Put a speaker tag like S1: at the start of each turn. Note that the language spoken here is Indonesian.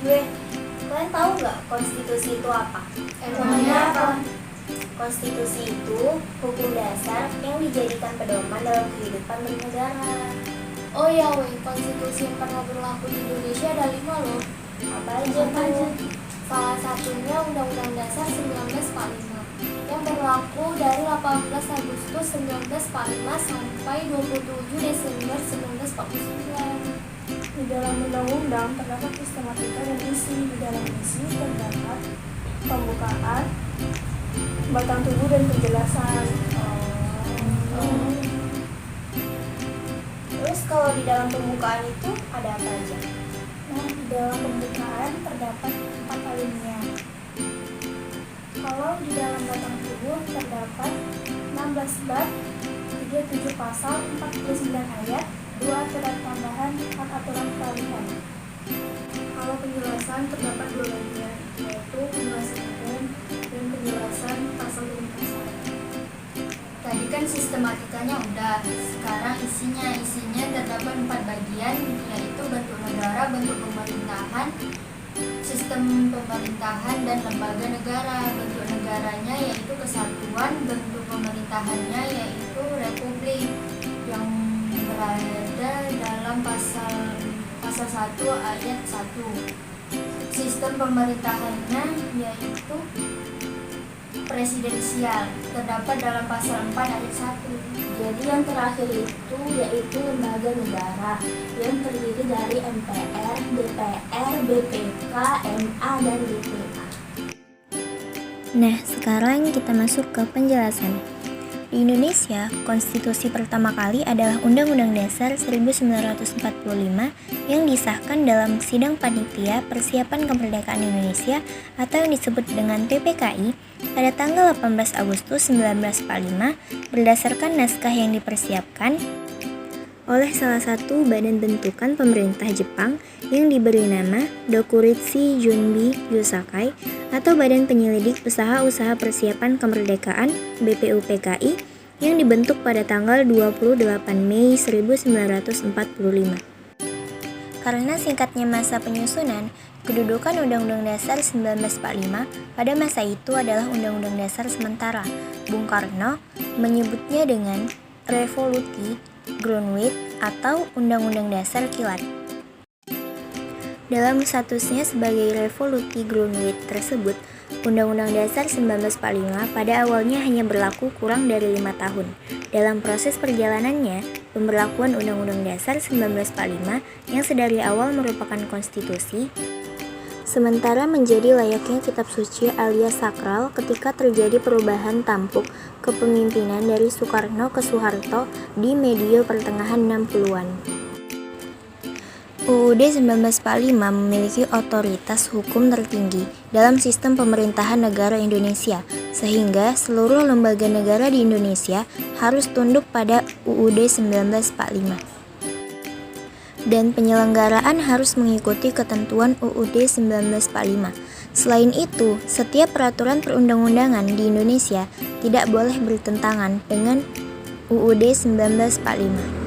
S1: gue. Kalian tahu nggak konstitusi itu apa?
S2: Emangnya apa?
S1: Konstitusi itu hukum dasar yang dijadikan pedoman dalam kehidupan bernegara.
S2: Oh ya weh, konstitusi yang pernah berlaku di Indonesia ada 5 loh.
S1: Apa aja tuh?
S2: Salah satunya Undang-Undang Dasar 1945 yang berlaku dari 18 Agustus 1945 sampai 27 Desember 1949.
S3: Di dalam undang-undang terdapat sistematika dan isi. Di dalam isi terdapat pembukaan, batang tubuh dan penjelasan.
S1: Terus kalau di dalam pembukaan itu ada apa aja?
S3: Nah, di dalam pembukaan terdapat 4 alinea. Kalau di dalam batang tubuh terdapat 16 bab, 37 pasal, 49 ayat, 2 aturan tambahan, 4 aturan peralihan. Kalau penjelasan terdapat 2 bagian, yaitu penjelasan umum dan penjelasan pasal demi pasal.
S2: Tadi kan sistematikanya udah, sekarang isinya terdapat 4 bagian, yaitu bentuk negara, bentuk pemerintahan, sistem pemerintahan dan lembaga negara. Bentuk negaranya yaitu kesatuan, bentuk pemerintahannya yaitu republik yang berada dalam pasal 1 ayat 1. Sistem pemerintahannya yaitu presidensial, terdapat dalam pasal 4 ayat 1.
S1: Jadi yang terakhir itu yaitu lembaga negara yang terdiri dari MPR, DPR, BPK, MA, dan BPA.
S4: Nah, sekarang kita masuk ke penjelasan. Di Indonesia, konstitusi pertama kali adalah Undang-Undang Dasar 1945 yang disahkan dalam Sidang Panitia Persiapan Kemerdekaan Indonesia atau yang disebut dengan PPKI pada tanggal 18 Agustus 1945 berdasarkan naskah yang dipersiapkan oleh salah satu badan bentukan pemerintah Jepang yang diberi nama Dokuritsu Junbi Yosakai atau Badan Penyelidik Usaha-Usaha Persiapan Kemerdekaan BPUPKI yang dibentuk pada tanggal 28 Mei 1945. Karena singkatnya masa penyusunan, kedudukan Undang-Undang Dasar 1945 pada masa itu adalah Undang-Undang Dasar sementara. Bung Karno menyebutnya dengan Revoluti Grundwit atau Undang-Undang Dasar Kilat. Dalam statusnya sebagai Revoluti Grundwit tersebut, Undang-Undang Dasar 1945 pada awalnya hanya berlaku kurang dari 5 tahun. Dalam proses perjalanannya, pemberlakuan Undang-Undang Dasar 1945 yang sedari awal merupakan konstitusi, sementara menjadi layaknya kitab suci alias sakral ketika terjadi perubahan tampuk kepemimpinan dari Soekarno ke Soeharto di medio pertengahan 60-an. UUD 1945 memiliki otoritas hukum tertinggi dalam sistem pemerintahan negara Indonesia, sehingga seluruh lembaga negara di Indonesia harus tunduk pada UUD 1945. Dan penyelenggaraan harus mengikuti ketentuan UUD 1945. Selain itu, setiap peraturan perundang-undangan di Indonesia tidak boleh bertentangan dengan UUD 1945.